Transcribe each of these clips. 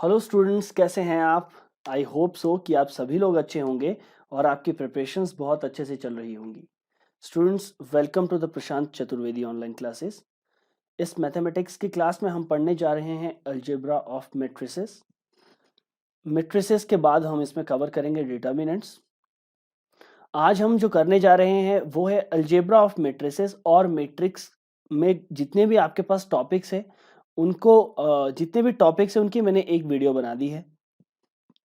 Hello students, कैसे हैं आप? आई होप सो कि आप सभी लोग अच्छे होंगे और आपकी प्रिपरेशंस बहुत अच्छे से चल रही होंगी। Students, welcome to the Prashant Chaturvedi online classes. इस मैथमेटिक्स की क्लास में हम पढ़ने जा रहे हैं अलजेब्रा ऑफ मैट्रिसेस। मैट्रिसेस के बाद हम इसमें कवर करेंगे डिटर्मिनेंट्स। आज हम जो करने जा रहे हैं वो है अलजेब्रा ऑफ मैट्रिसेस, और मैट्रिक्स में जितने भी आपके पास टॉपिक्स हैं उनको जितने भी टॉपिक्स हैं उनकी मैंने एक वीडियो बना दी है।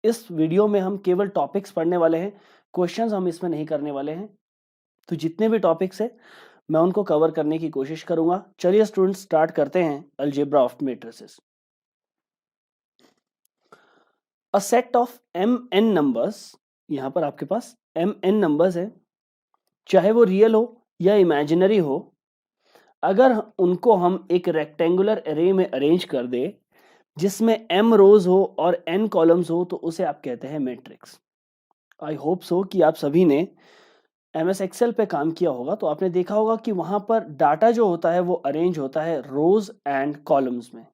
इस वीडियो में हम केवल टॉपिक्स पढ़ने वाले हैं, क्वेश्चंस हम इसमें नहीं करने वाले हैं। तो जितने भी टॉपिक्स हैं मैं उनको कवर करने की कोशिश करूंगा। चलिए स्टूडेंट्स, स्टार्ट करते हैं algebra of matrices. A set of m n numbers, यहां पर आपके पास एम एन नंबर्स है, चाहे वो रियल हो या इमेजिनरी हो। अगर उनको हम एक रेक्टेंगुलर एरे में अरेंज कर दे जिसमें m रोज हो और n कॉलम्स हो, तो उसे आप कहते हैं मैट्रिक्स। आई होप सो कि आप सभी ने MS एक्सेल पे काम किया होगा, तो आपने देखा होगा कि वहां पर डाटा जो होता है वो अरेंज होता है रोज एंड कॉलम्स में।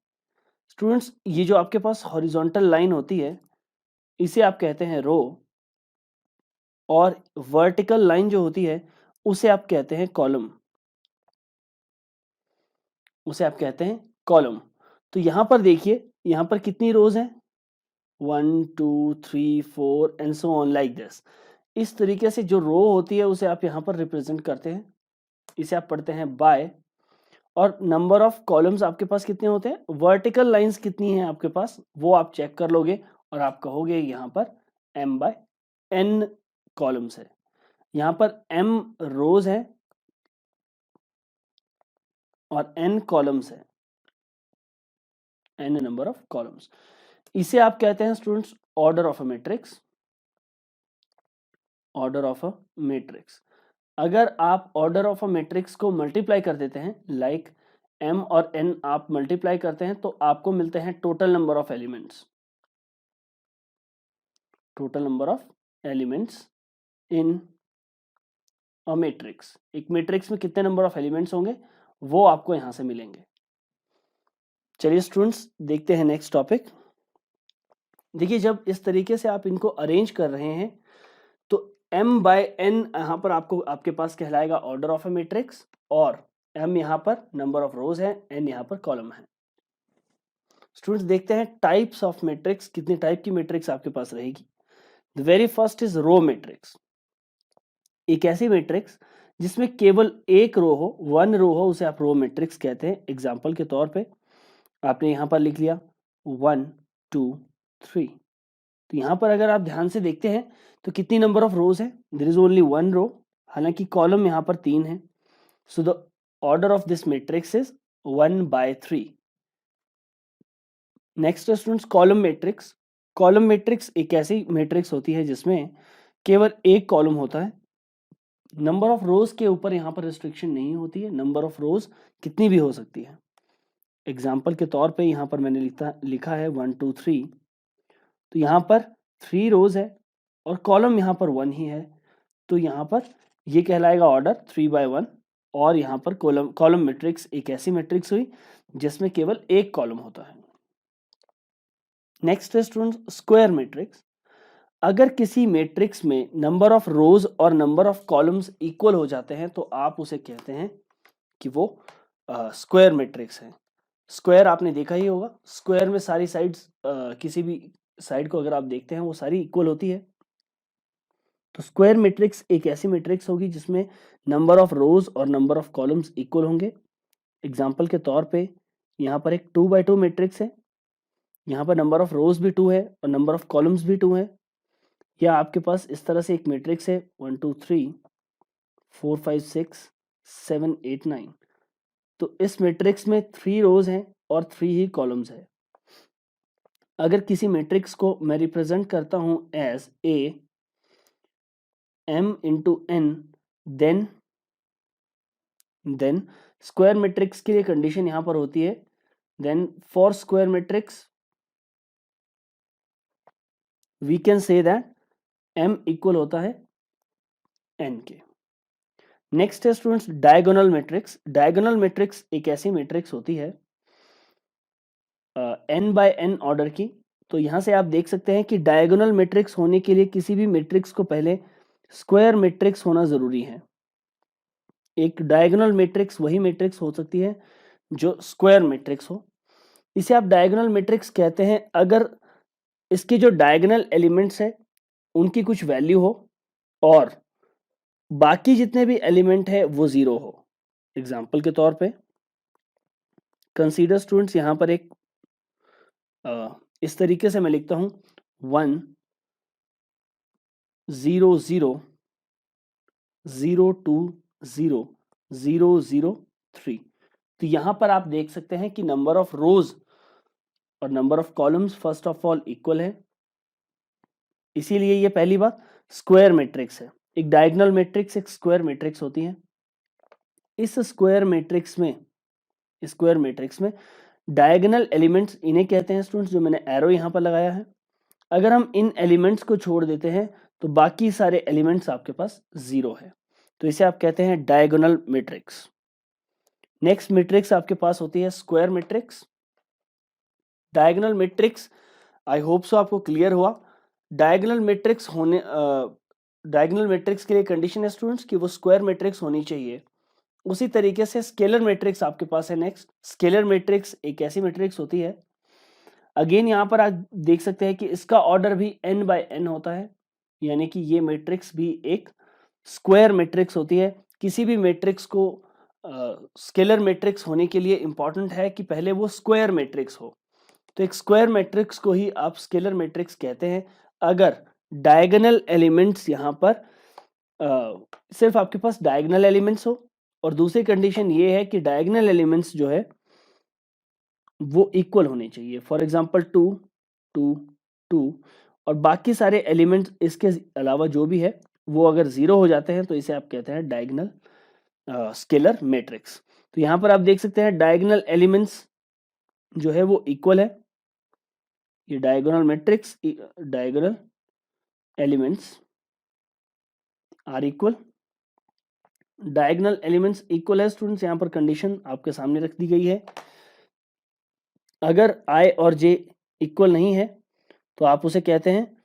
स्टूडेंट्स, ये जो आपके पास हॉरिजॉन्टल लाइन होती है इसे आप कहते हैं रो, और वर्टिकल लाइन जो होती है उसे आप कहते हैं कॉलम, उसे आप कहते हैं कॉलम। तो यहां पर देखिए, यहां पर कितनी रोज हैं? 1 2 3 4 and so on like this. इस तरीके से जो रो होती है उसे आप यहां पर रिप्रेजेंट करते हैं, इसे आप पढ़ते हैं बाय। और नंबर ऑफ कॉलम्स आपके पास कितने होते हैं, वर्टिकल लाइंस कितनी हैं आपके पास, वो आप चेक कर लोगे और आप कहोगे यहां पर m/n कॉलम्स है, यहां पर m रोज है और n कॉलम्स है, n नंबर ऑफ कॉलम्स। इसे आप कहते हैं students order of a matrix, order of a matrix. अगर आप ऑर्डर ऑफ अ मैट्रिक्स को मल्टीप्लाई कर देते हैं, लाइक m और n आप मल्टीप्लाई करते हैं, तो आपको मिलते हैं total number of elements, total number of elements in a matrix. एक मैट्रिक्स में कितने नंबर ऑफ एलिमेंट्स होंगे वो आपको यहां से मिलेंगे। चलिए स्टूडेंट्स, देखते हैं नेक्स्ट टॉपिक। देखिए, जब इस तरीके से आप इनको अरेंज कर रहे हैं तो m/n यहां पर आपको आपके पास कहलाएगा ऑर्डर ऑफ अ मैट्रिक्स, और m यहां पर नंबर ऑफ रोज है, n यहां पर कॉलम है। स्टूडेंट्स, देखते हैं टाइप्स ऑफ मैट्रिक्स, कितने टाइप की मैट्रिक्स आपके पास रहेगी। The very first is row matrix. एक ऐसी मैट्रिक्स जिसमें केवल एक रो हो, वन रो हो, उसे आप रो मैट्रिक्स कहते हैं। एग्जांपल के तौर पे आपने यहां पर लिख लिया 1 2 3। तो यहां पर अगर आप ध्यान से देखते हैं तो कितनी नंबर ऑफ रोज है, there is only one row, हालांकि कॉलम यहां पर 3 है। So the order of this matrix is 1/3। Next students, column matrix. Column matrix एक ऐसी मैट्रिक्स होती है जिसमें केवल एक कॉलम होता है। नंबर ऑफ रोज के ऊपर यहाँ पर रिस्ट्रिक्शन नहीं होती है, नंबर ऑफ रोज कितनी भी हो सकती है। एग्जाम्पल के तौर पे यहाँ पर मैंने लिखा है 1 2 3। तो यहाँ पर 3 रोज है और कॉलम यहाँ पर 1 ही है, तो यहाँ पर ये कहलाएगा ऑर्डर 3/1। और यहाँ पर कॉलम कॉलम मैट्रिक्स एक ऐसी मैट्रिक्स हुई जिसमें केवल एक कॉलम होता है। नेक्स्ट है स्टूडेंट स्क्वायर मैट्रिक्स। अगर किसी मैट्रिक्स में नंबर ऑफ रोज और नंबर ऑफ कॉलम्स इक्वल हो जाते हैं तो आप उसे कहते हैं कि वो स्क्वायर मैट्रिक्स है। स्क्वायर आपने देखा ही होगा, स्क्वायर में सारी साइड्स किसी भी साइड को अगर आप देखते हैं वो सारी इक्वल होती है। तो स्क्वायर मैट्रिक्स एक ऐसी मैट्रिक्स होगी जिसमें नंबर ऑफ रोज और नंबर ऑफ कॉलम्स इक्वल होंगे। एग्जाम्पल के तौर पे यहाँ पर एक 2/2 मैट्रिक्स है, यहाँ पर नंबर ऑफ रोज भी 2 है और नंबर ऑफ कॉलम्स भी 2 है। या आपके पास इस तरह से एक मैट्रिक्स है 1 2 3 4 5 6 7 8 9। तो इस मैट्रिक्स में 3 रोज हैं और 3 ही कॉलम्स है। अगर किसी मैट्रिक्स को मैं रिप्रेजेंट करता हूं as a m into n, then square matrix के लिए कंडीशन यहां पर होती है, then for square matrix we can say that m equal होता है n के। नेक्स्ट है students diagonal matrix. Diagonal matrix एक ऐसी मैट्रिक्स होती है n/n ऑर्डर की, तो यहां से आप देख सकते हैं कि डायगोनल मैट्रिक्स होने के लिए किसी भी मैट्रिक्स को पहले स्क्वायर मैट्रिक्स होना जरूरी है। एक डायगोनल मैट्रिक्स वही मैट्रिक्स हो सकती है जो स्क्वायर मैट्रिक्स हो। इसे आप डायगोनल मैट्रिक्स कहते हैं अगर इसके जो डायगोनल एलिमेंट्स है उनकी कुछ वैल्यू हो और बाकी जितने भी एलिमेंट है वो जीरो हो। एग्जाम्पल के तौर पे कंसीडर स्टूडेंट्स, यहां पर एक इस तरीके से मैं लिखता हूं 1 0 0 0 2 0 0 0 3। तो यहां पर आप देख सकते हैं कि नंबर ऑफ रोज और number of columns first of all equal है, इसीलिए ये पहली बात स्क्वायर मैट्रिक्स है। एक डायगोनल मैट्रिक्स एक स्क्वायर मैट्रिक्स होती है। इस स्क्वायर मैट्रिक्स में डायगोनल एलिमेंट्स इन्हें कहते हैं स्टूडेंट्स, जो मैंने एरो यहां पर लगाया है। अगर हम इन एलिमेंट्स को छोड़ देते हैं तो बाकी सारे एलिमेंट्स आपके पास जीरो है, तो इसे आप कहते हैं डायगोनल मैट्रिक्स। नेक्स्ट मैट्रिक्स आपके पास होती है square matrix. Diagonal matrix, I hope so आपको क्लियर हुआ। डायगोनल मैट्रिक्स के लिए कंडीशन है स्टूडेंट्स कि वो स्क्वायर मैट्रिक्स होनी चाहिए। उसी तरीके से स्केलर मैट्रिक्स आपके पास है। नेक्स्ट, स्केलर मैट्रिक्स एक ऐसी मैट्रिक्स होती है, अगेन यहां पर आप देख सकते हैं कि इसका ऑर्डर भी n बाय n होता है, यानी कि ये मैट्रिक्स भी एक स्क्वायर मैट्रिक्स होती है। किसी भी मैट्रिक्स को स्केलर मैट्रिक्स होने के लिए इंपॉर्टेंट है कि पहले वो स्क्वायर मैट्रिक्स हो, तो एक स्क्वायर मैट्रिक्स को ही आप स्केलर मैट्रिक्स कहते हैं अगर डायगोनल एलिमेंट्स यहां पर सिर्फ आपके पास डायगोनल एलिमेंट्स हो, और दूसरी कंडीशन ये है कि डायगोनल एलिमेंट्स जो है वो इक्वल होने चाहिए। फॉर एग्जांपल 2 2 2 और बाकी सारे एलिमेंट्स इसके अलावा जो भी है वो अगर जीरो हो जाते हैं तो इसे आप कहते हैं डायगोनल स्केलर मैट्रिक्स। तो यहां पर आप देख सकते हैं डायगोनल एलिमेंट्स जो है वो इक्वल है। ये diagonal matrix, diagonal elements are equal, diagonal elements equal है स्टूडेंट्स। यहां पर कंडीशन आपके सामने रख दी गई है। अगर i और j इक्वल नहीं है तो आप उसे कहते हैं,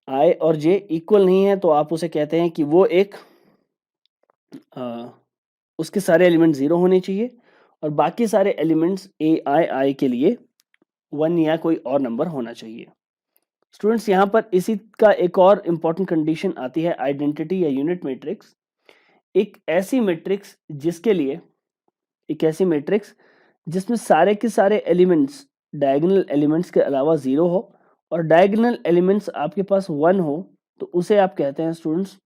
i और j इक्वल नहीं है तो आप उसे कहते हैं कि वो एक उसके सारे एलिमेंट जीरो होने चाहिए और बाकी सारे एलिमेंट्स a i के लिए 1 या कोई और नंबर होना चाहिए। स्टूडेंट्स, यहाँ पर इसी का एक और इम्पॉर्टेंट कंडीशन आती है आइडेंटिटी या यूनिट मैट्रिक्स। एक ऐसी मैट्रिक्स जिसमें सारे के सारे एलिमेंट्स डायगोनल एलिमेंट्स के अलावा जीरो हो और डायगोनल एलिमेंट्स आपके पास 1 हो, तो उसे आप कहते हैं स्टूडेंट्स,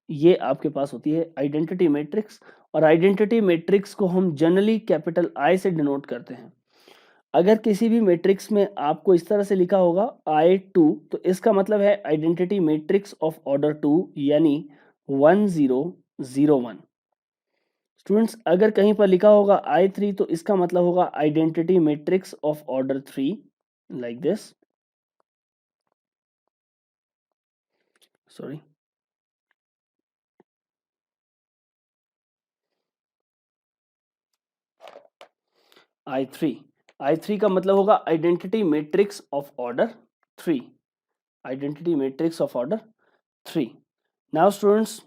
ये आपके पास होती है आइडेंटिटी मैट्रिक्स। और आइडेंटिटी मैट्रिक्स को हम जनरली कैपिटल I से डिनोट करते हैं। अगर किसी भी मैट्रिक्स में आपको इस तरह से लिखा होगा I2, तो इसका मतलब है आइडेंटिटी मैट्रिक्स ऑफ ऑर्डर 2, यानी 1 0 0 1। स्टूडेंट्स, अगर कहीं पर लिखा होगा I3 तो इसका मतलब होगा identity matrix of order 3, like this. Sorry, I3 का मतलब होगा identity matrix of order 3, identity matrix of order 3। Now students,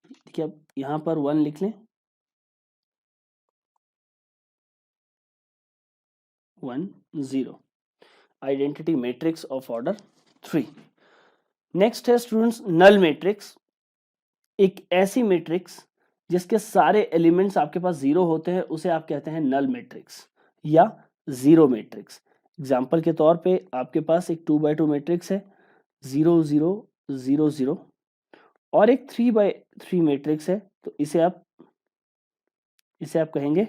देखिए अब यहां पर 1 लिख लें, 1 0, identity matrix of order 3। Next है स्टूडेंट्स नल मैट्रिक्स। एक ऐसी मैट्रिक्स जिसके सारे एलिमेंट्स आपके पास जीरो होते हैं उसे आप कहते हैं नल मैट्रिक्स या जीरो मैट्रिक्स। एग्जाम्पल के तौर पे आपके पास एक 2x2 मैट्रिक्स है 0 0 0 0 और एक 3x3 मैट्रिक्स है, तो इसे आप कहेंगे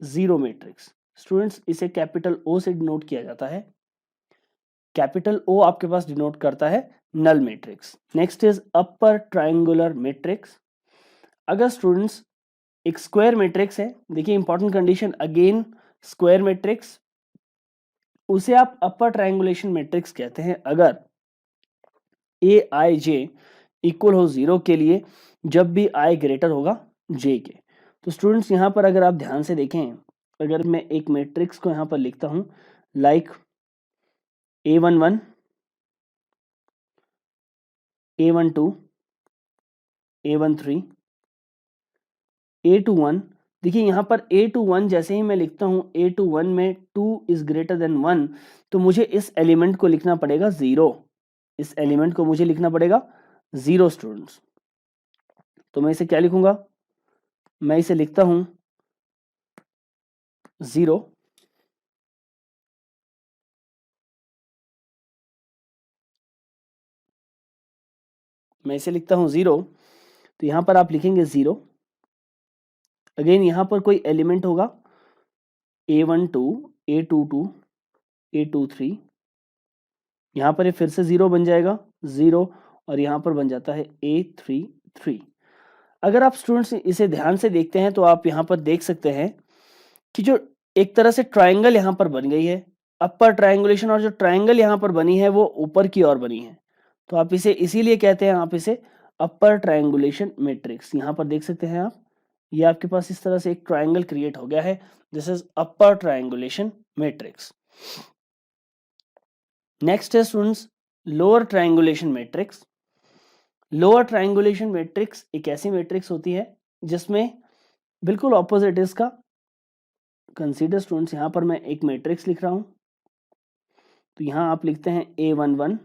जीरो मैट्रिक्स। स्टूडेंट्स, इसे कैपिटल O से डिनोट किया जाता है। कैपिटल O आपके पास डिनोट करता है null matrix. Next is upper triangular matrix. अगर स्टूडेंट्स एक स्क्वायर मैट्रिक्स है, देखिए important condition again square matrix, उसे आप अपर ट्रायंगुलेशन मैट्रिक्स कहते हैं अगर aij इक्वल हो 0 के लिए जब भी i ग्रेटर होगा j के। तो स्टूडेंट्स, यहाँ पर अगर आप ध्यान से देखें अगर मैं एक मैट्रिक्स को यहाँ पर लिखता हूँ like A11, A12, A13, A21, देखिए यहाँ पर A21 जैसे ही मैं लिखता हूँ A21 में 2 इज ग्रेटर देन 1, तो मुझे इस एलिमेंट को लिखना पड़ेगा 0। इस एलिमेंट को मुझे लिखना पड़ेगा 0 स्टूडेंट्स। तो मैं इसे क्या लिखूंगा, मैं इसे लिखता हूं 0, मैं इसे लिखता हूं 0। तो यहां पर आप लिखेंगे 0। अगेन यहां पर कोई एलिमेंट होगा A12, A22, A23, यहां पर ये फिर से 0 बन जाएगा 0, और यहां पर बन जाता है A33। अगर आप स्टूडेंट्स इसे ध्यान से देखते हैं तो आप यहां पर देख सकते हैं कि जो एक तरह से ट्राइंगल यहां पर बन गई है, अपर ट्राइंगुलेशन, और जो ट्राइंगल यहां पर बनी है वो ऊपर की ओर बनी है, तो आप इसे इसीलिए कहते हैं, आप इसे अपर ट्राइंगुलेशन मैट्रिक्स। यहां पर देख सकते हैं आप, ये आपके पास इस तरह से एक ट्राइंगल क्रिएट हो गया है, this is upper triangulation matrix. Next है students lower triangulation matrix. Lower triangulation matrix एक ऐसी मैट्रिक्स होती है जिसमें बिल्कुल ऑपोजिट इसका। कंसीडर स्टूडेंट्स, यहां पर मैं एक मैट्रिक्स लिख रहा हूं, तो यहां आप लिखते हैं A11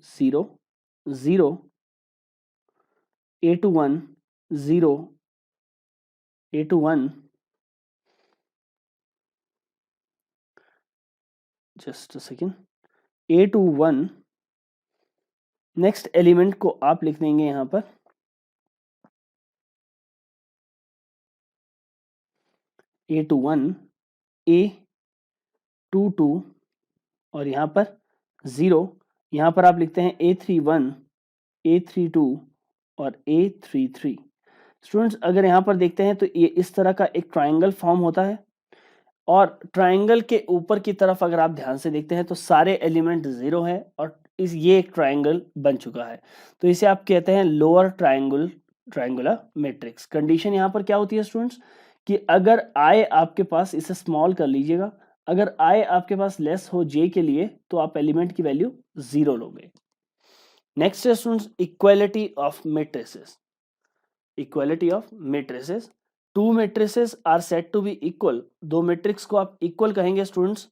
0 0, A21 0, A21, just a second, A21, next element को आप लिख देंगे यहां पर A21, A22, और यहां पर 0, यहां पर आप लिखते हैं A31, A32 और A33। स्टूडेंट्स अगर यहां पर देखते हैं तो ये इस तरह का एक ट्राइंगल फॉर्म होता है, और ट्राइंगल के ऊपर की तरफ अगर आप ध्यान से देखते हैं तो सारे एलिमेंट 0 हैं, और ये एक ट्राइंगल बन चुका है, तो इसे आप कहते हैं लोअर ट्राइंगुलर मैट्रिक्स। कंडीशन यहाँ पर क्या होती है स्टूडेंट्स, कि अगर i आपके पास, इसे स्मॉल कर लीजिएगा, अगर i आपके पास लेस हो j के लिए तो आप एलिमेंट की वैल्यू 0 लोगे। नेक्स्ट है students equality of matrices. Equality of matrices, two matrices are said to be equal. दो मैट्रिक्स को आप इक्वल कहेंगे स्टूडेंट्स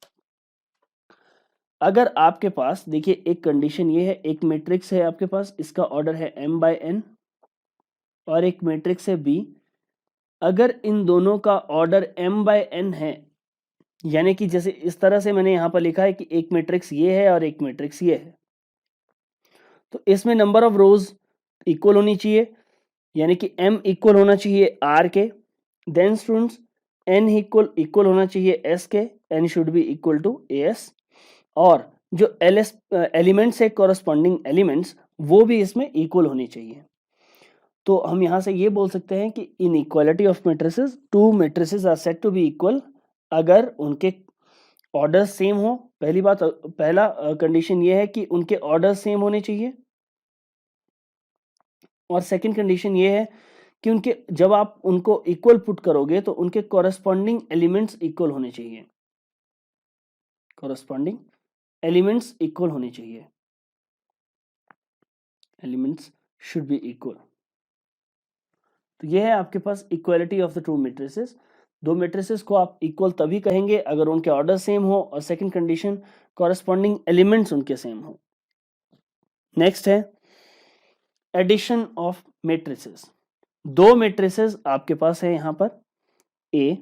अगर आपके पास, देखिए एक कंडीशन ये है, एक मैट्रिक्स है आपके पास, इसका ऑर्डर है m/n, और एक मैट्रिक्स है B। अगर इन दोनों का ऑर्डर m/n है, यानी कि जैसे इस तरह से मैंने यहां पर लिखा है कि एक मैट्रिक्स ये है और एक मैट्रिक्स ये है, तो इसमें नंबर ऑफ रोज इक्वल होनी चाहिए, यानी कि m इक्वल होना चाहिए r के। देन स्टूडेंट्स n इक्वल होना चाहिए s के, n should be equal to as, और जो एलिमेंट्स है कॉरस्पॉन्डिंग एलिमेंट्स वो भी इसमें इक्वल होनी चाहिए। तो हम यहां से ये बोल सकते हैं कि इन equality of matrices two matrices are said to be equal अगर उनके ऑर्डर सेम हो। पहली बात, पहला कंडीशन ये है कि उनके ऑर्डर सेम होने चाहिए, और सेकंड कंडीशन ये है कि उनके, जब आप उनको इक्वल पुट करोगे तो उनके कॉरस्पॉन्डिंग एलिमेंट्स इक्वल होने चाहिए, कॉरस्पॉन्डिंग एलिमेंट्स इक्वल होने चाहिए, एलिमेंट्स शुड बी इक्वल। तो यह है आपके पास equality of the two matrices. दो मैट्रिसेस को आप इक्वल तभी कहेंगे अगर उनके ऑर्डर सेम हो, और सेकंड कंडीशन कॉरस्पॉन्डिंग एलिमेंट्स उनके सेम हो। नेक्स्ट है एडिशन ऑफ मैट्रिसेस। दो मैट्रिसेस आपके पास है यहां पर A,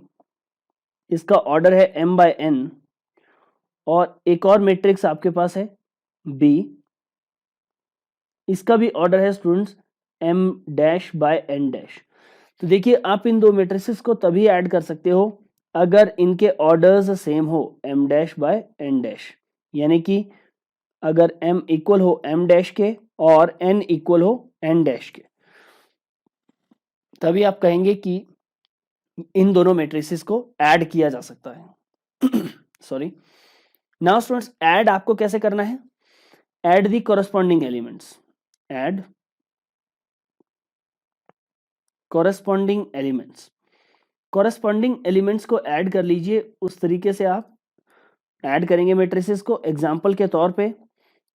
इसका ऑर्डर है m/n, और एक और मैट्रिक्स आपके पास है B, इसका भी ऑर्डर है स्टूडेंट्स m'/n'। तो देखिए आप इन दो मैट्रिसेस को तभी ऐड कर सकते हो अगर इनके ऑर्डर्स सेम हो m'/n', यानी कि अगर m इक्वल हो m' के और n इक्वल हो n' के, तभी आप कहेंगे कि इन दोनों मैट्रिसेस को ऐड किया जा सकता है। सॉरी, नाउ स्टूडेंट्स ऐड आपको कैसे करना है, add the corresponding elements, add corresponding elements. Corresponding elements को ऐड कर लीजिए, उस तरीके से आप ऐड करेंगे मैट्रिसेस को। एग्जाम्पल के तौर पे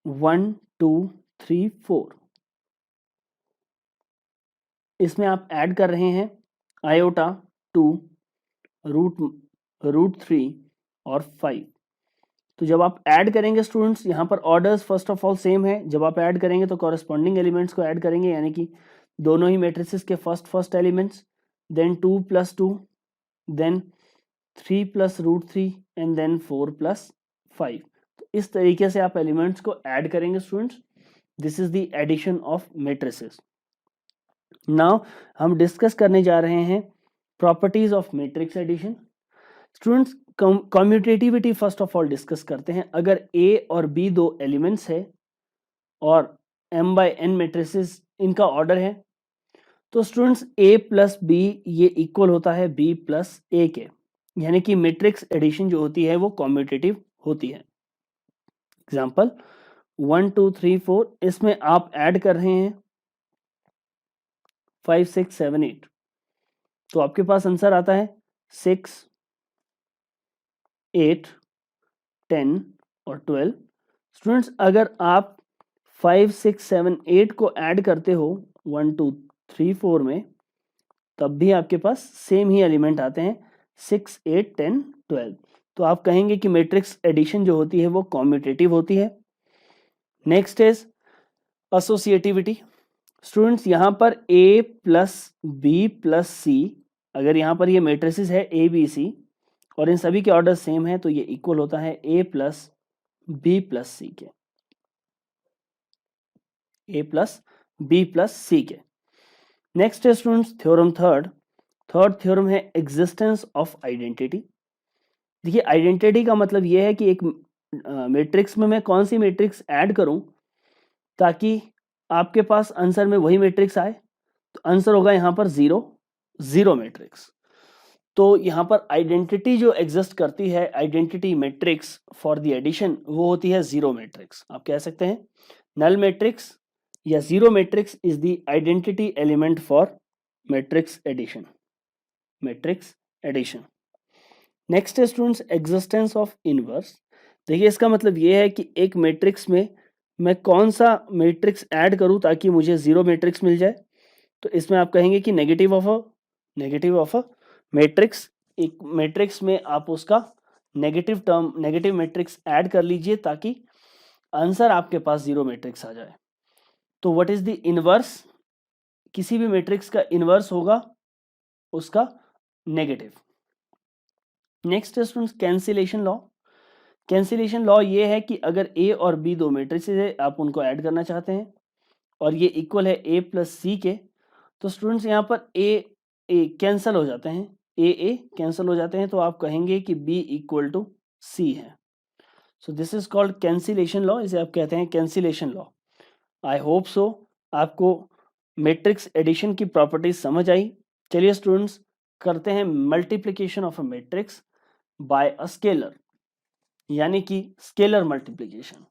1 2 3 4, इसमें आप ऐड कर रहे हैं आयोटा 2 रूट 3 और 5। तो जब आप ऐड करेंगे स्टूडेंट्स, यहाँ पर orders first of all same है। जब आप ऐड करेंगे तो कॉरेस्पॉन्डिंग एलिमेंट्स को ऐड करेंगे, यानी कि दोनों ही मैट्रिसेस के first elements, then 2 + 2, then 3 + root 3 and then 4 + 5। तो इस तरीके से आप एलिमेंट्स को ऐड करेंगे students. This is the addition of matrices. Now हम डिस्कस करने जा रहे हैं properties of matrix addition. Students, commutativity first of all discuss करते हैं। अगर A और B दो एलिमेंट्स है और m/n मैट्रिसेस इनका ऑर्डर है, तो स्टूडेंट्स A + B ये इक्वल होता है B + A के, यानी कि मैट्रिक्स एडिशन जो होती है वो कम्यूटेटिव होती है। एग्जाम्पल 1 2 3 4, इसमें आप ऐड कर रहे हैं 5 6 7 8, तो आपके पास आंसर आता है 6 8 10 और 12। स्टूडेंट्स, अगर आप 5 6 7 8 को ऐड करते हो 1 2 3 4 में, तब भी आपके पास सेम ही एलिमेंट आते हैं 6 8 10 12। तो आप कहेंगे कि मैट्रिक्स एडिशन जो होती है वो कम्यूटेटिव होती है। Next is associativity. स्टूडेंट्स, यहाँ पर A + B + C, अगर यहाँ पर ये मैट्रिसेस है A B C और इन सभी के ऑर्डर सेम है, तो ये इक्वल होता है A + B + C के, A + B + C के। नेक्स्ट है स्टूडेंट्स थ्योरम थर्ड थ्योरम है एग्जिस्टेंस ऑफ आइडेंटिटी। देखिए, आइडेंटिटी का मतलब ये है कि एक मैट्रिक्स में मैं कौन सी मैट्रिक्स ऐड करूं ताकि आपके पास आंसर में वही मैट्रिक्स आए। तो आंसर होगा यहाँ पर 0 0 मैट्रिक्स। तो यहाँ पर आइडेंटिटी जो एग्जिस्ट करती है, identity matrix for the addition, वो होती है 0 मैट्रिक्स। आप कह सकते हैं नल मैट्रिक्स या 0 matrix is the identity element for matrix addition. Matrix addition. Next है स्टूडेंट्स एग्जिस्टेंस ऑफ इनवर्स। देखिए, इसका मतलब ये है कि एक मैट्रिक्स में मैं कौन सा मैट्रिक्स ऐड करूं ताकि मुझे 0 मैट्रिक्स मिल जाए। तो इसमें आप कहेंगे कि नेगेटिव ऑफ अ मैट्रिक्स। एक मैट्रिक्स में आप उसका नेगेटिव मैट्रिक्स ऐड कर लीजिए ताकि आंसर आपके पास 0 मैट्रिक्स आ जाए। तो व्हाट इज द इनवर्स? किसी भी मैट्रिक्स का इनवर्स होगा उसका नेगेटिव। नेक्स्ट है students cancellation law. Cancellation law ये है कि अगर A और B दो मैट्रिसेस है, आप उनको ऐड करना चाहते हैं और ये इक्वल है A + C के, तो स्टूडेंट्स यहाँ पर A कैंसिल हो जाते हैं, A कैंसिल हो जाते हैं, तो आप कहेंगे कि B = C है। So this is called cancellation law, इसे आप कहते हैं cancellation law. I hope so आपको मैट्रिक्स एडिशन की प्रॉपर्टीज समझ आई। चलिए स्टूडेंट्स, करते हैं multiplication of a matrix bye a scalar, यानी कि स्केलर मल्टीप्लिकेशन।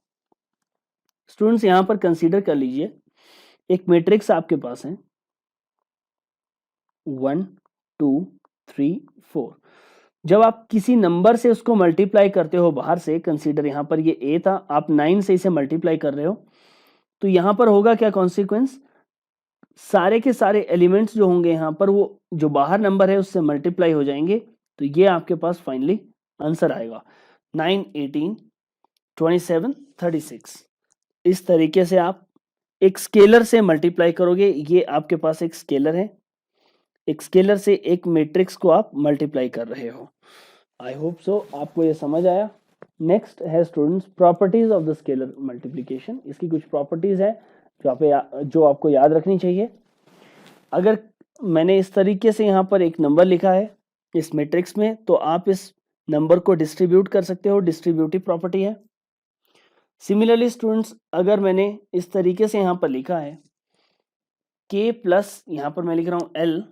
स्टूडेंट्स, यहां पर कंसीडर कर लीजिए एक मैट्रिक्स आपके पास है 1 2 3 4। जब आप किसी नंबर से उसको मल्टीप्लाई करते हो बाहर से, कंसीडर यहां पर ये A था, आप 9 से इसे मल्टीप्लाई कर रहे हो, तो यहां पर होगा क्या कॉन्सिक्वेंस? सारे के सारे एलिमेंट्स जो होंगे यहां पर, वो जो बाहर नंबर है उससे मल्टीप्लाई हो जाएंगे। तो ये आपके पास फाइनली आंसर आएगा 9 18 27 36। इस तरीके से आप एक स्केलर से मल्टीप्लाई करोगे। ये आपके पास एक स्केलर है, एक स्केलर से एक मैट्रिक्स को आप मल्टीप्लाई कर रहे हो। आई होप सो आपको ये समझ आया। नेक्स्ट है students properties of the scalar multiplication. इसकी कुछ प्रॉपर्टीज है जो आपको याद रखनी चाहिए। अगर मैंने इस तरीके से यहाँ पर एक नंबर लिखा है इस मैट्रिक्स में, तो आप इस नंबर को डिस्ट्रीब्यूट कर सकते हो, डिस्ट्रीब्यूटिव प्रॉपर्टी है। सिमिलरली स्टूडेंट्स, अगर मैंने इस तरीके से यहाँ पर लिखा है k प्लस, यहाँ पर मैं लिख रहा हूँ l,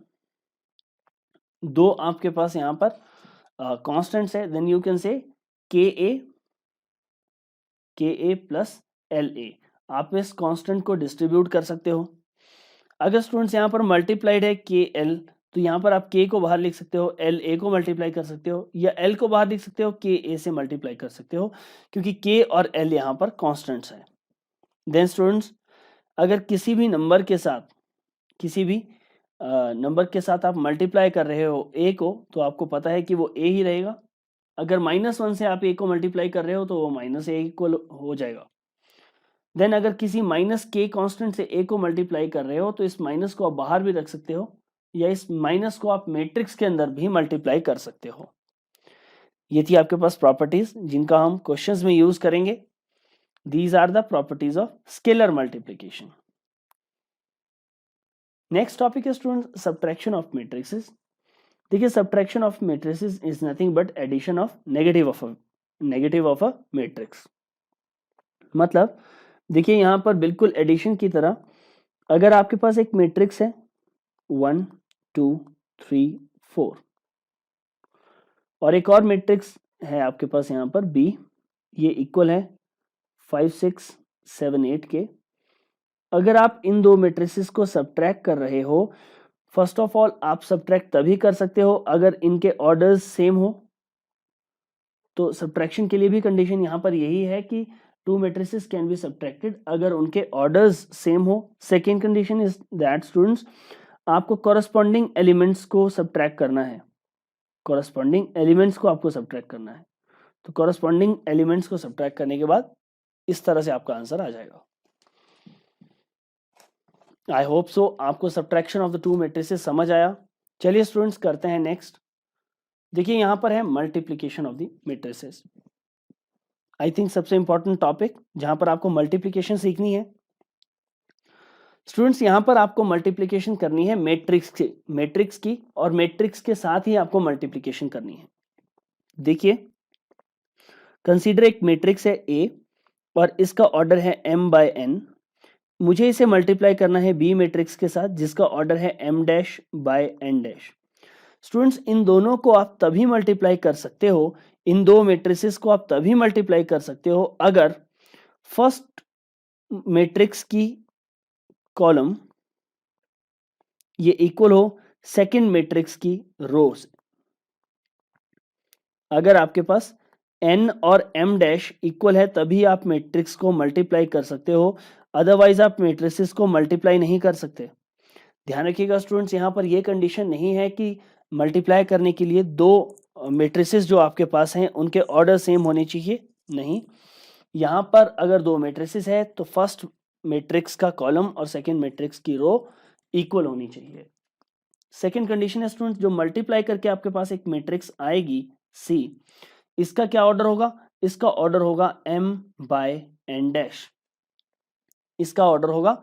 दो आपके पास यहाँ पर कांस्टेंट्स है, then you can say ka plus la। आप इस कांस्टेंट को डिस्ट्रीब्यूट कर सकते हो। अगर स्टूडेंट्स यहाँ पर मल्टीप्लाइड है kl तो यहाँ पर आप k को बाहर लिख सकते हो, l a को मल्टीप्लाई कर सकते हो, या l को बाहर लिख सकते हो, k a से मल्टीप्लाई कर सकते हो, क्योंकि k और l यहाँ पर कॉन्स्टेंट्स हैं। देन स्टूडेंट्स, अगर किसी भी नंबर के साथ आप मल्टीप्लाई कर रहे हो a को, तो आपको पता है कि वो a ही रहेगा। अगर -1 से आप a को मल्टीप्लाई कर रहे हो तो वो -a इक्वल हो जाएगा। देन अगर किसी -k कांस्टेंट से a को मल्टीप्लाई कर रहे हो तो इस माइनस को आप बाहर भी रख सकते हो, या इस माइनस को आप मैट्रिक्स के अंदर भी मल्टीप्लाई कर सकते हो। ये थी आपके पास प्रॉपर्टीज जिनका हम क्वेश्चंस में यूज करेंगे। These are the properties of scalar multiplication. Next topic है स्टूडेंट सब्ट्रैक्शन ऑफ मैट्रिसेस। देखिए, subtraction of matrices is nothing but addition of negative of a matrix. मतलब देखिए यहाँ पर बिल्कुल एडिशन की तरह, अगर आपके पास एक मैट्रिक्स है 1 2 3 4 और एक और मैट्रिक्स है आपके पास यहाँ पर B, ये इक्वल है 5 6 7 8 के। अगर आप इन दो मैट्रिसेस को सब्ट्रैक्ट कर रहे हो, फर्स्ट ऑफ ऑल आप सब्ट्रैक्ट तभी कर सकते हो अगर इनके ऑर्डर्स सेम हो। तो सब्ट्रैक्शन के लिए भी कंडीशन यहाँ पर यही है कि to matrices can be subtracted अगर उनके ऑर्डर्स सेम हो। Second condition is that students, आपको कॉरस्पॉन्डिंग एलिमेंट्स को सब्ट्रैक्ट करना है। तो कॉरस्पॉन्डिंग एलिमेंट्स को सब्ट्रैक्ट करने के बाद इस तरह से आपका आंसर आ जाएगा। आई होप सो आपको subtraction of the two matrices समझ आया। चलिए स्टूडेंट्स करते हैं नेक्स्ट। देखिए यहाँ पर है multiplication of the matrices. I think सबसे इंपॉर्टेंट टॉपिक जहां पर आपको मल्टीप्लिकेशन सीखनी है। स्टूडेंट्स यहाँ पर आपको मल्टीप्लिकेशन करनी है मैट्रिक्स की, और मैट्रिक्स के साथ ही आपको मल्टीप्लिकेशन करनी है। देखिए, कंसीडर एक मैट्रिक्स है A और इसका ऑर्डर है m/n। मुझे इसे मल्टीप्लाई करना है B मैट्रिक्स के साथ जिसका ऑर्डर है m'/n'। स्टूडेंट्स, इन दोनों को आप तभी मल्टीप्लाई कर सकते हो, इन दो मैट्रिसेस को आप तभी मल्टीप्लाई कर सकते हो अगर फर्स्ट मैट्रिक्स की कॉलम ये इक्वल हो सेकंड मैट्रिक्स की रो से। अगर आपके पास n और m' इक्वल है तभी आप मैट्रिक्स को मल्टीप्लाई कर सकते हो, अदरवाइज आप मैट्रिसेस को मल्टीप्लाई नहीं कर सकते। ध्यान रखिएगा स्टूडेंट्स, यहाँ पर यह कंडीशन नहीं है कि मल्टीप्लाई करने के लिए दो मैट्रिसेस जो आपके पास हैं उनके ऑर्डर सेम होने चाहिए। नहीं, यहाँ पर अगर दो मैट्रिसेस है तो फर्स्ट मैट्रिक्स का कॉलम और सेकंड मैट्रिक्स की रो इक्वल होनी चाहिए। सेकंड कंडीशन है स्टूडेंट्स, जो मल्टीप्लाई करके आपके पास एक मैट्रिक्स आएगी C, इसका क्या ऑर्डर होगा? इसका ऑर्डर होगा m/n'। इसका ऑर्डर होगा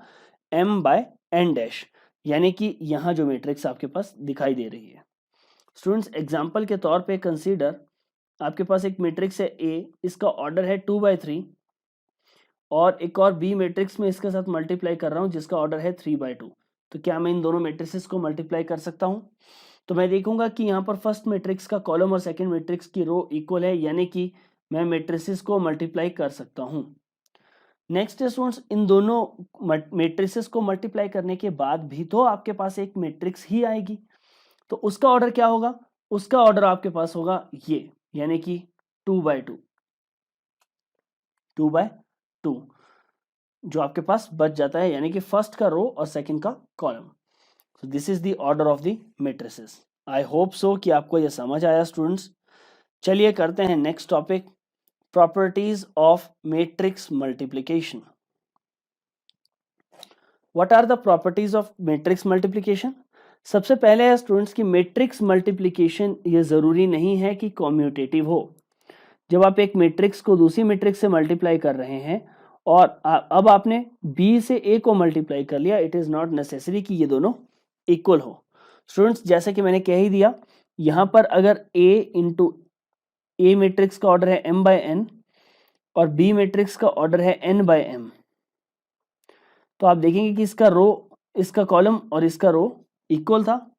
m/n', यानी कि यहां जो मैट्रिक्स आपके पास दिखाई दे रही है। स्टूडेंट्स, एग्जांपल के तौर पे कंसीडर आपके पास एक मैट्रिक्स है A, इसका ऑर्डर है 2/3, और एक और B मैट्रिक्स में इसके साथ मल्टीप्लाई कर रहा हूं जिसका ऑर्डर है 3/2। तो क्या मैं इन दोनों मैट्रिसेस को मल्टीप्लाई कर सकता हूं? तो मैं देखूंगा कि यहाँ पर फर्स्ट मैट्रिक्स का कॉलम और सेकंड मैट्रिक्स की रो इक्वल है, यानी कि मैं मैट्रिसेस को मल्टीप्लाई कर सकता हूं। नेक्स्ट स्टूडेंट्स, इन दोनों मैट्रिसेस को मल्टीप्लाई करने के बाद भी तो आपके पास एक मैट्रिक्स ही आएगी, तो उसका ऑर्डर क्या होगा? उसका ऑर्डर आपके पास होगा ये, यानी कि 2/2 जो आपके पास बच जाता है, यानी कि फर्स्ट का रो और सेकंड का column. So this is the order of the matrices. I hope so कि आपको यह समझ आया स्टूडेंट्स। चलिए करते हैं next topic, properties of matrix multiplication. What are the properties of matrix multiplication? सबसे पहले है स्टूडेंट्स की मैट्रिक्स मल्टीप्लिकेशन ये जरूरी नहीं है कि कॉम्यूटेटिव हो। जब आप एक मैट्रिक्स को दूसरी मैट्रिक्स से मल्टीप्लाई कर रहे हैं और अब आपने B से A को मल्टीप्लाई कर लिया, इट इज नॉट नेसेसरी कि ये दोनों इक्वल हो। स्टूडेंट्स, जैसे कि मैंने कह ही दिया, यहां पर अगर A मैट्रिक्स का ऑर्डर है m/n और B मैट्रिक्स का ऑर्डर है n/m, तो आप देखेंगे कि इसका कॉलम और इसका रो इक्वल था।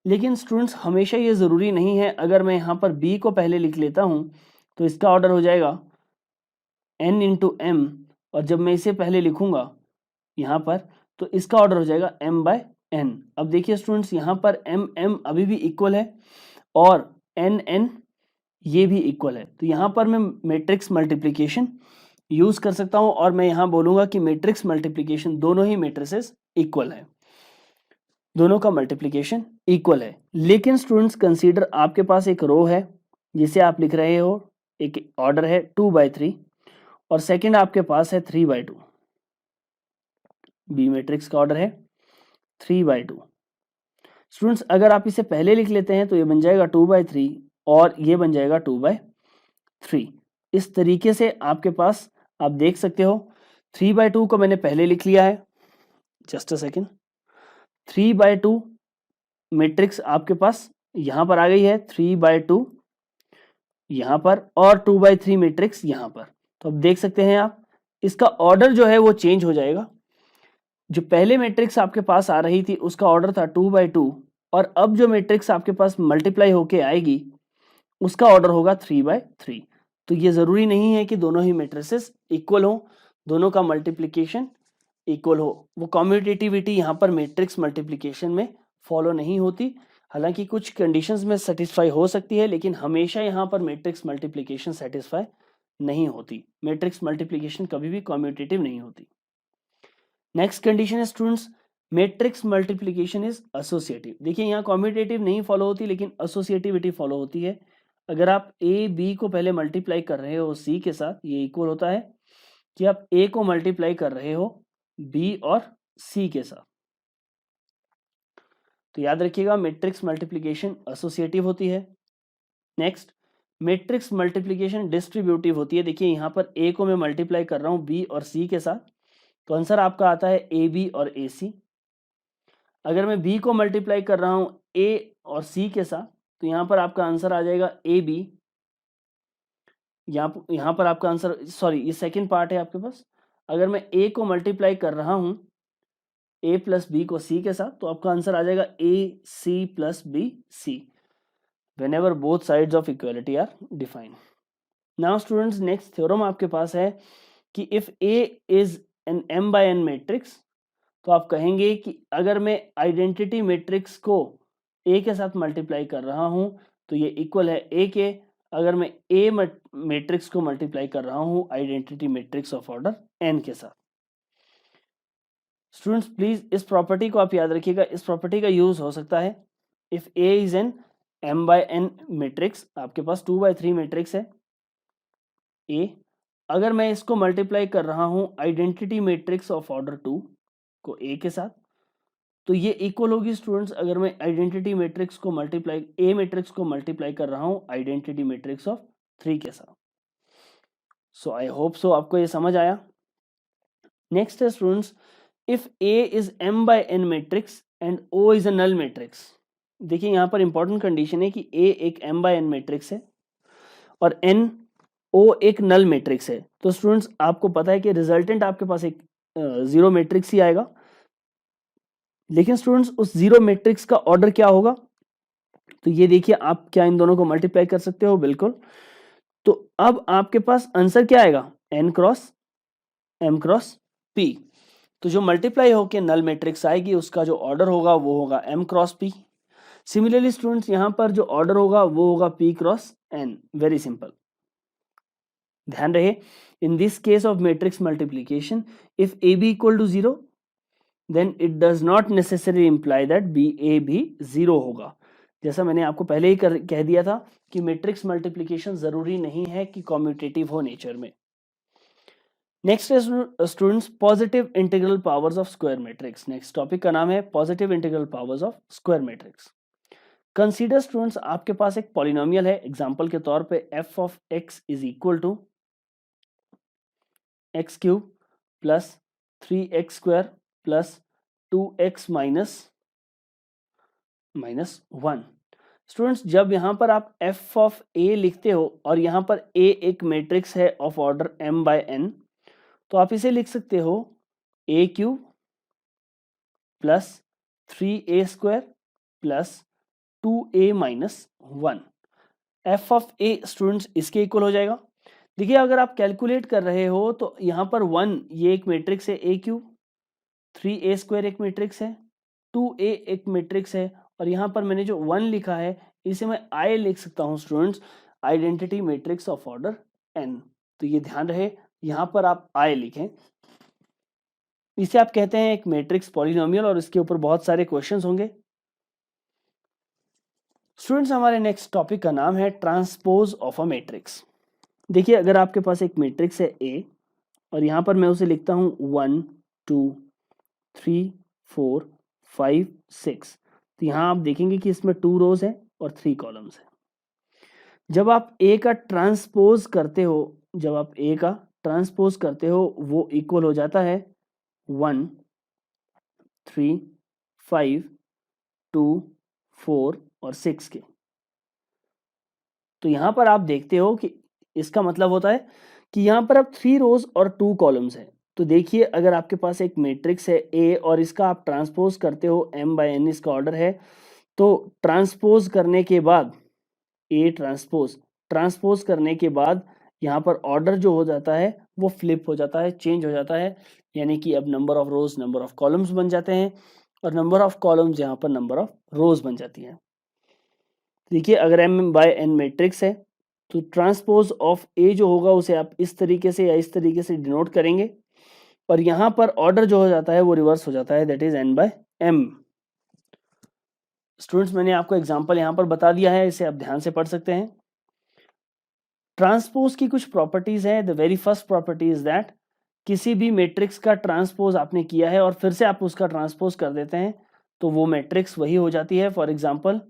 लेकिन स्टूडेंट्स, हमेशा ये जरूरी नहीं है। अगर मैं यहाँ पर B को पहले लिख लेता हूं तो इसका ऑर्डर हो जाएगा n × m, और जब मैं इसे पहले लिखूंगा यहाँ पर तो इसका ऑर्डर हो जाएगा m/n। n। अब देखिए स्टूडेंट्स यहाँ पर m अभी भी इक्वल है और n ये भी इक्वल है, तो यहाँ पर मैं मैट्रिक्स मल्टीप्लिकेशन यूज कर सकता हूँ और मैं यहाँ बोलूंगा कि मैट्रिक्स मल्टीप्लिकेशन दोनों ही मैट्रिसेस इक्वल है, दोनों का मल्टीप्लिकेशन इक्वल है। लेकिन स्टूडेंट्स कंसीडर आपके पास एक रो है जिसे आप लिख रहे हो, एक ऑर्डर है 2/3 और सेकंड आपके पास है 3/2। बी मैट्रिक्स का ऑर्डर है 3/2। स्टूडेंट्स अगर आप इसे पहले लिख लेते हैं तो ये बन जाएगा 2/3 और ये बन जाएगा 2/3। इस तरीके से आपके पास आप देख सकते हो 3/2 को मैंने पहले लिख लिया है, जस्ट अ सेकेंड। 3/2 मैट्रिक्स आपके पास यहां पर आ गई है, 3/2 यहां पर और 2/3 मैट्रिक्स यहां पर। तो अब देख सकते हैं आप इसका ऑर्डर जो है वो चेंज हो जाएगा। जो पहले मैट्रिक्स आपके पास आ रही थी उसका ऑर्डर था 2/2 और अब जो मैट्रिक्स आपके पास मल्टीप्लाई होके आएगी उसका ऑर्डर होगा 3/3। तो ये जरूरी नहीं है कि दोनों ही मैट्रिसेस इक्वल हो, दोनों का मल्टीप्लिकेशन इक्वल हो। वो कम्यूटेटिविटी यहाँ पर मैट्रिक्स मल्टीप्लिकेशन में फॉलो नहीं होती, हालांकि कुछ कंडीशंस में सेटिस्फाई हो सकती है, लेकिन हमेशा यहाँ पर मैट्रिक्स मल्टीप्लिकेशन सेटिस्फाई नहीं होती। मैट्रिक्स मल्टीप्लिकेशन कभी भी कम्यूटेटिव नहीं होती। नेक्स्ट कंडीशन है students, matrix multiplication is associative. देखिए यहाँ कम्यूटेटिव नहीं फॉलो होती लेकिन एसोसिएटिविटी फॉलो होती है। अगर आप ए बी को पहले मल्टीप्लाई कर रहे हो सी के साथ, ये इक्वल होता है कि आप ए को मल्टीप्लाई कर रहे हो बी और सी के साथ। तो याद रखिएगा मैट्रिक्स मल्टीप्लिकेशन एसोसिएटिव होती है। नेक्स्ट, मैट्रिक्स मल्टीप्लिकेशन डिस्ट्रीब्यूटिव होती है। देखिए यहाँ पर ए को मैं मल्टीप्लाई कर रहा हूँ बी और सी के साथ, तो आंसर आपका आता है ए बी और ए सी। अगर मैं बी को मल्टीप्लाई कर रहा हूँ ए और सी के साथ, तो यहाँ पर आपका आंसर आ जाएगा ए बी। यहाँ पर आपका आंसर, सॉरी ये सेकंड पार्ट है आपके पास। अगर मैं ए को मल्टीप्लाई कर रहा हूँ ए प्लस बी को सी के साथ, तो आपका आंसर आ जाएगा A C plus B C whenever both sides of equality are defined. Now students, next theorem आपके पास है कि if A is an m by n matrix, तो आप कहेंगे कि अगर मैं आइडेंटिटी मैट्रिक्स को A के साथ मल्टीप्लाई कर रहा हूं तो ये इक्वल है A के। अगर मैं A मैट्रिक्स को मल्टीप्लाई कर रहा हूं identity matrix of order n के साथ। स्टूडेंट्स प्लीज इस प्रॉपर्टी को आप याद रखिएगा, इस प्रॉपर्टी का यूज हो सकता है if A is an m by n matrix, आपके पास 2/3 मैट्रिक्स है A, अगर मैं इसको मल्टीप्लाई कर रहा हूं आइडेंटिटी मैट्रिक्स ऑफ ऑर्डर 2 को A के साथ, तो ये इक्वल होगी स्टूडेंट्स अगर मैं आइडेंटिटी मैट्रिक्स को मल्टीप्लाई A मैट्रिक्स को मल्टीप्लाई कर रहा हूं आइडेंटिटी मैट्रिक्स ऑफ 3 के साथ। सो आई होप सो आपको ये समझ आया। नेक्स्ट है students, if A is m by n matrix and O is a null matrix. देखिए यहाँ पर इंपॉर्टेंट कंडीशन है कि A एक m by n मैट्रिक्स है और n O एक नल मैट्रिक्स है। तो स्टूडेंट्स आपको पता है कि रिजल्टेंट आपके पास एक जीरो मैट्रिक्स ही आएगा, लेकिन स्टूडेंट्स उस जीरो मैट्रिक्स का ऑर्डर क्या होगा? तो ये देखिए, आप क्या इन दोनों को मल्टीप्लाई कर सकते हो? बिल्कुल। तो अब आपके पास आंसर क्या आएगा? n cross m cross p। तो जो मल्टीप्लाई होके नल मैट्रिक्स आएगी उसका जो ऑर्डर होगा वो होगा m cross p। Similarly students यहाँ पर जो ऑर्डर होगा वो होगा p cross n। Very simple. ध्यान रहे, in this case of matrix multiplication if a b equal to 0 then it does not necessary imply that a भी 0 होगा। जैसा मैंने आपको पहले ही कह दिया था कि मैट्रिक्स मल्टीप्लिकेशन जरूरी नहीं है कि कम्यूटेटिव हो नेचर में। नेक्स्ट है students positive integral powers of square matrix. Next topic का नाम है positive integral powers of square matrix. Consider students आपके पास एक पॉलिनोमियल है, एग्जांपल के तौर पे f ऑफ x is equal to x cube plus 3x square plus 2x minus 1। Students जब यहां पर आप f ऑफ a लिखते हो और यहां पर a एक मैट्रिक्स है of order m by n, तो आप इसे लिख सकते हो a cube plus 3a square plus 2a minus 1। f of a students इसके इक्वल हो जाएगा। देखिए अगर आप कैलकुलेट कर रहे हो तो यहाँ पर 1 ये एक मैट्रिक्स है a क्यूब, 3a स्क्वायर एक मैट्रिक्स है 2A एक मैट्रिक्स है और यहाँ पर मैंने जो 1 लिखा है इसे मैं I लिख सकता हूँ students, identity matrix of order n। तो ये ध्यान रहे, यहाँ पर आप I लिखें। इसे आप कहते हैं एक मैट्रिक्स पॉलिनोमियल और इसके ऊपर बहुत सारे क्वेश्चंस होंगे। स्टूडेंट्स हमारे नेक्स्ट टॉपिक का नाम है ट्रांसपोज ऑफ अ मैट्रिक्स। देखिए अगर आपके पास एक मैट्रिक्स है A और यहाँ पर मैं उसे लिखता हूँ 1 2 3 4 5 6, तो यहाँ आप देखेंगे कि इसमें 2 रोज हैं और 3 कॉलम्स हैं। जब आप A का ट्रांसपोज करते हो, जब आप A का ट्रांसपोज करते हो वो इक्वल हो जाता है 1 3 5 2 4 और 6 के। तो यहाँ पर आप देखते हो कि इसका मतलब होता है कि यहाँ पर अब 3 रोज और 2 कॉलम्स हैं। तो देखिए अगर आपके पास एक मैट्रिक्स है A और इसका आप ट्रांसपोज करते हो m/n इसका ऑर्डर है, तो ट्रांसपोज करने के बाद A ट्रांसपोज करने के बाद यहाँ पर ऑर्डर जो हो जाता है वो फ्लिप हो जाता है, चेंज हो जाता है, यानी कि अब number of rose number of columns बन जाते हैं और नंबर ऑफ कॉलम्स यहाँ पर नंबर ऑफ रोज बन जाती है। देखिए अगर m/n मैट्रिक्स है तो ट्रांसपोज ऑफ A जो होगा उसे आप इस तरीके से या इस तरीके से डिनोट करेंगे और यहाँ पर ऑर्डर जो हो जाता है वो रिवर्स हो जाता है, दैट इज n/m। स्टूडेंट्स मैंने आपको एग्जांपल यहाँ पर बता दिया है, इसे आप ध्यान से पढ़ सकते हैं। ट्रांसपोज की कुछ प्रॉपर्टीज है। The very first property is that किसी भी मैट्रिक्स का ट्रांसपोज आपने किया है और फिर से आप उसका ट्रांसपोज कर देते हैं तो वो मैट्रिक्स वही हो जाती है। फॉर एग्जांपल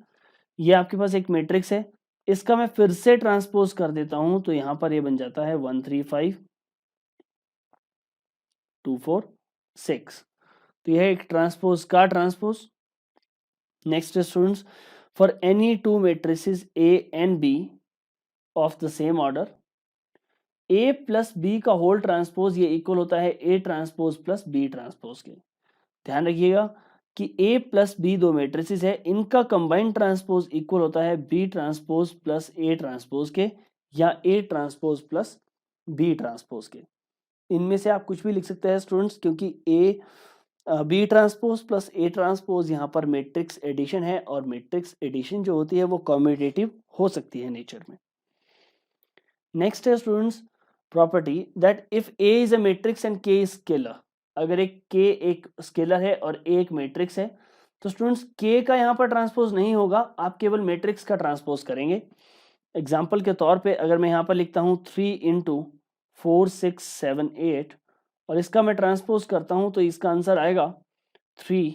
ये आपके पास एक मैट्रिक्स है, इसका मैं फिर से ट्रांसपोज कर देता हूं तो यहाँ पर ये बन जाता है 1 3 5 2 4 6। तो यह एक ट्रांसपोज का transpose. Next students, for any two matrices A and B of the same order, A plus B का होल ट्रांसपोज ये इक्वल होता है A transpose plus B transpose के। ध्यान रखिएगा कि A प्लस बी दो मैट्रिसेस है, इनका कंबाइंड ट्रांसपोज इक्वल होता है B transpose plus A transpose के या A transpose plus B transpose के। इनमें से आप कुछ भी लिख सकते हैं स्टूडेंट्स, क्योंकि B transpose plus A transpose यहाँ पर मैट्रिक्स एडिशन है और मैट्रिक्स एडिशन जो होती है वो कम्यूटेटिव हो सकती है नेचर में। नेक्स्ट है students property that if A is a matrix and K is scalar. अगर एक K एक स्केलर है और A एक मैट्रिक्स है तो स्टूडेंट्स K का यहाँ पर ट्रांसपोज नहीं होगा, आप केवल मैट्रिक्स का ट्रांसपोज करेंगे। एग्जाम्पल के तौर पे अगर मैं यहाँ पर लिखता हूँ 3 × 4 6 7 8 और इसका मैं ट्रांसपोज करता हूँ तो इसका आंसर आएगा 3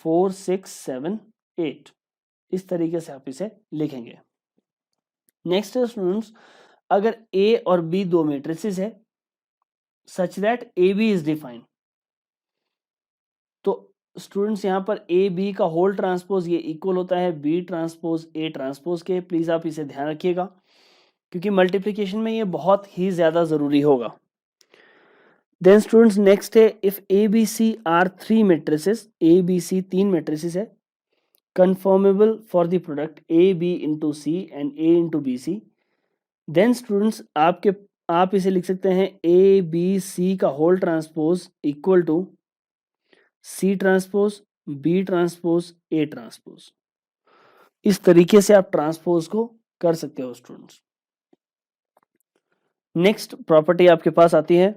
4 6 7 8। इस तरीके से आप इसे लिखेंगे। नेक्स्ट है स्टूडेंट्स, अगर A और B दो मैट्रिसेस है such that AB is defined, तो स्टूडेंट्स यहाँ पर AB का होल ट्रांसपोज ये इक्वल होता है B ट्रांसपोज A ट्रांसपोज के। प्लीज आप इसे ध्यान रखिएगा क्योंकि मल्टीप्लिकेशन में ये बहुत ही ज्यादा जरूरी होगा। देन स्टूडेंट्स नेक्स्ट है if ABC are 3 matrices, ABC 3 matrices है conformable for the product AB into C and A into BC, then students आप इसे लिख सकते हैं ABC का whole transpose equal to C transpose B transpose A transpose. इस तरीके से आप ट्रांसपोज को कर सकते हो स्टूडेंट्स। नेक्स्ट प्रॉपर्टी आपके पास आती है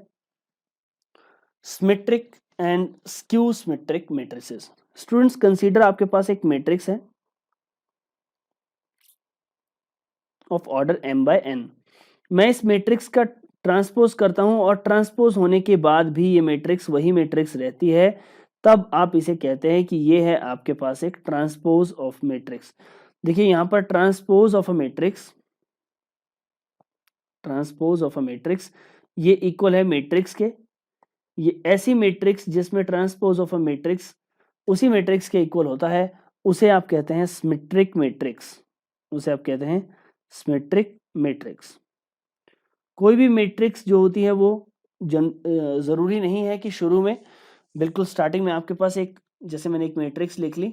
symmetric and skew symmetric matrices. Students consider आपके पास एक मैट्रिक्स है ऑफ ऑर्डर m/n। मैं इस मैट्रिक्स का ट्रांसपोज करता हूं और ट्रांसपोज होने के बाद भी ये मैट्रिक्स वही मैट्रिक्स रहती है, तब आप इसे कहते हैं कि ये है आपके पास एक ट्रांसपोज ऑफ मैट्रिक्स। देखिए यहां पर ट्रांसपोज ऑफ अ मैट्रिक्स ये इक्वल है मैट्रिक्स के। ये ऐसी मैट्रिक्स जिसमें ट्रांसपोज ऑफ अ मैट्रिक्स उसी मैट्रिक्स के इक्वल होता है उसे आप कहते हैं सिमेट्रिक मैट्रिक्स। उसे आप कहते हैं सिमेट्रिक मैट्रिक्स। कोई भी मैट्रिक्स जो होती है वो जरूरी नहीं है कि शुरू में बिल्कुल स्टार्टिंग में आपके पास एक, जैसे मैंने एक मैट्रिक्स लिख ली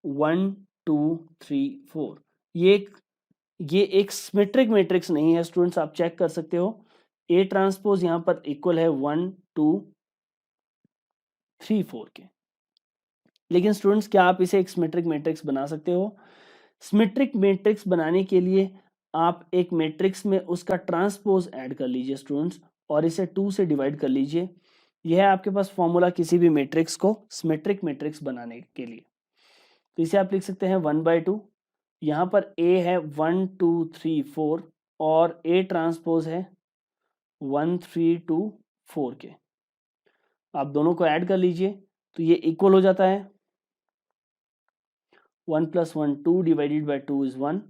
1 2 3 4, ये एक सिमेट्रिक मैट्रिक्स नहीं है स्टूडेंट्स। आप चेक कर सकते हो A ट्रांसपोज यहाँ पर इक्वल है 1 2 3 4 के। लेकिन स्टूडेंट्स क्या आप इसे एक सिमेट्रिक मैट्रिक्स बना सकते हो? सिमेट्रिक मैट्रिक्स बनाने के लिए आप एक मैट्रिक्स में उसका ट्रांसपोज ऐड कर लीजिए स्टूडेंट्स, और इसे 2 से डिवाइड कर लीजिए। यह है आपके पास फॉर्मूला किसी भी मैट्रिक्स को सिमेट्रिक मैट्रिक्स बनाने के लिए। तो इसे आप लिख सकते हैं 1/2। यहाँ पर A है 1 2 3 4 और A ट्रांसपोज है 1 3 2 4 के। आप दोनों को ऐड कर लीजिए तो ये इक्वल हो जाता है 1 + 1 2 divided by 2 is 1,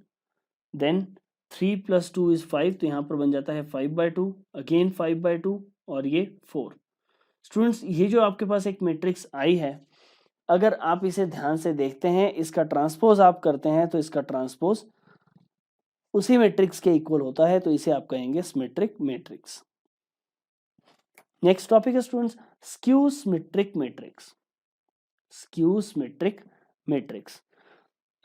then 3 + 2 is 5, तो यहाँ पर बन जाता है 5/2, अगेन 5/2 और ये 4। स्टूडेंट्स ये जो आपके पास एक मैट्रिक्स आई है, अगर आप इसे ध्यान से देखते हैं, इसका ट्रांसपोज आप करते हैं तो इसका ट्रांसपोज उसी मैट्रिक्स के इक्वल होता है, तो इसे आप कहेंगे सिमेट्रिक मैट्रिक्स। नेक्स्ट टॉपिक है students skew symmetric matrix. Skew symmetric matrix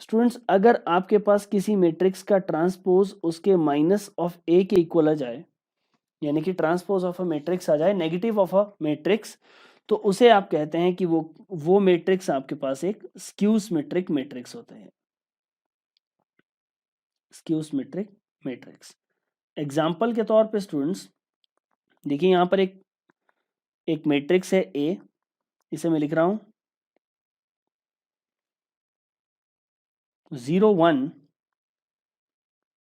students, अगर आपके पास किसी मैट्रिक्स का ट्रांसपोज उसके माइनस ऑफ ए के इक्वल आ जाए, यानी कि ट्रांसपोज ऑफ अ मैट्रिक्स आ जाए नेगेटिव ऑफ अ मैट्रिक्स, तो उसे आप कहते हैं कि वो मैट्रिक्स आपके पास एक स्क्यू सिमेट्रिक मैट्रिक्स होता है। स्क्यू सिमेट्रिक मैट्रिक्स एग्जांपल के तौर पे स्टूडेंट्स देखिए, यहां पर एक मैट्रिक्स है ए, इसे मैं लिख रहा हूं 0 1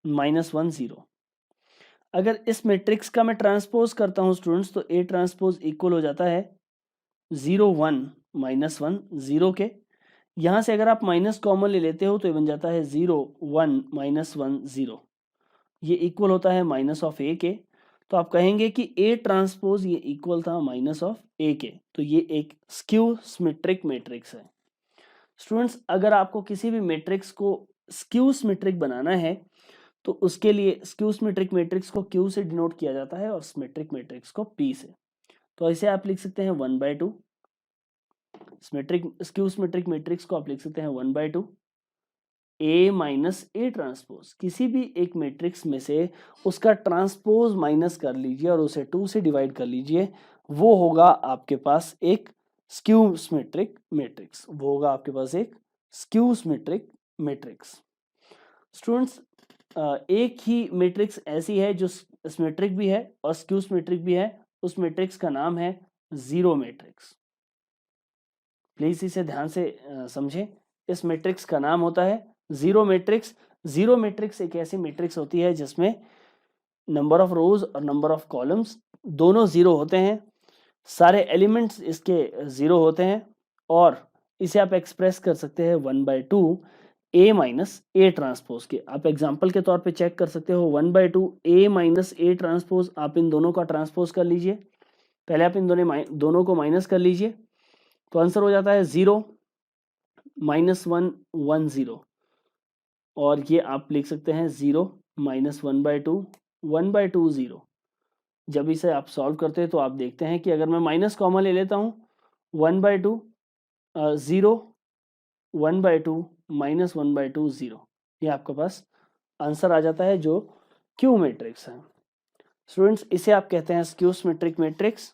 -1 0। अगर इस मैट्रिक्स का मैं ट्रांसपोज करता हूं स्टूडेंट्स, तो ए ट्रांसपोज इक्वल हो जाता है 0 1 -1 0 के। यहां से अगर आप माइनस कॉमन ले लेते हो तो ये बन जाता है 0 1 -1 0। ये इक्वल होता है माइनस ऑफ ए के, तो आप कहेंगे कि ए ट्रांसपोज ये इक्वल था माइनस ऑफ ए के, तो ये एक स्क्यू सिमेट्रिक मैट्रिक्स है। स्टूडेंट्स अगर आपको किसी भी मैट्रिक्स को स्क्यू सिमेट्रिक बनाना है तो उसके लिए स्क्यू सिमेट्रिक मैट्रिक्स को Q से डिनोट किया जाता है और सिमेट्रिक मैट्रिक्स को P से। तो ऐसे आप लिख सकते हैं 1/2। सिमेट्रिक स्क्यू सिमेट्रिक मैट्रिक्स को आप लिख सकते हैं 1/2 A माइनस ए ट्रांसपोज, किसी भी एक मैट्रिक्स में से उसका ट्रांसपोज माइनस कर लीजिए और उसे 2 से डिवाइड कर लीजिए, वो होगा आपके पास एक स्क्यू सिमेट्रिक मैट्रिक्स। वो होगा आपके पास एक स्क्यू सिमेट्रिक मैट्रिक्स। स्टूडेंट्स एक ही मैट्रिक्स ऐसी है जो सिमेट्रिक भी है और स्क्यू सिमेट्रिक भी है, उस मैट्रिक्स का नाम है जीरो मैट्रिक्स। प्लीज इसे ध्यान से समझें, इस मैट्रिक्स का नाम होता है जीरो मैट्रिक्स। जीरो मैट्रिक्स एक ऐसी मैट्रिक्स होती है जिसमें नंबर ऑफ रोज और नंबर ऑफ कॉलम्स दोनों जीरो होते हैं, सारे एलिमेंट्स इसके जीरो होते हैं, और इसे आप एक्सप्रेस कर सकते हैं 1/2 ए माइनस ए ट्रांसपोज के। आप एग्जाम्पल के तौर पे चेक कर सकते हो 1/2 ए माइनस ए ट्रांसपोज, आप इन दोनों का ट्रांसपोज कर लीजिए। पहले आप इन दोनों को माइनस कर लीजिए, तो आंसर हो जाता है 0 -1 1 0, और ये आप लिख सकते हैं 0 -1/2 1/2 0। जब इसे आप सॉल्व करते हैं तो आप देखते हैं कि अगर मैं माइनस कॉमन ले लेता हूँ 1/2 0 1/2 -1/2 0, ये आपके पास आंसर आ जाता है जो क्यू मैट्रिक्स है। स्टूडेंट्स इसे आप कहते हैं स्क्यू सिमेट्रिक मैट्रिक्स।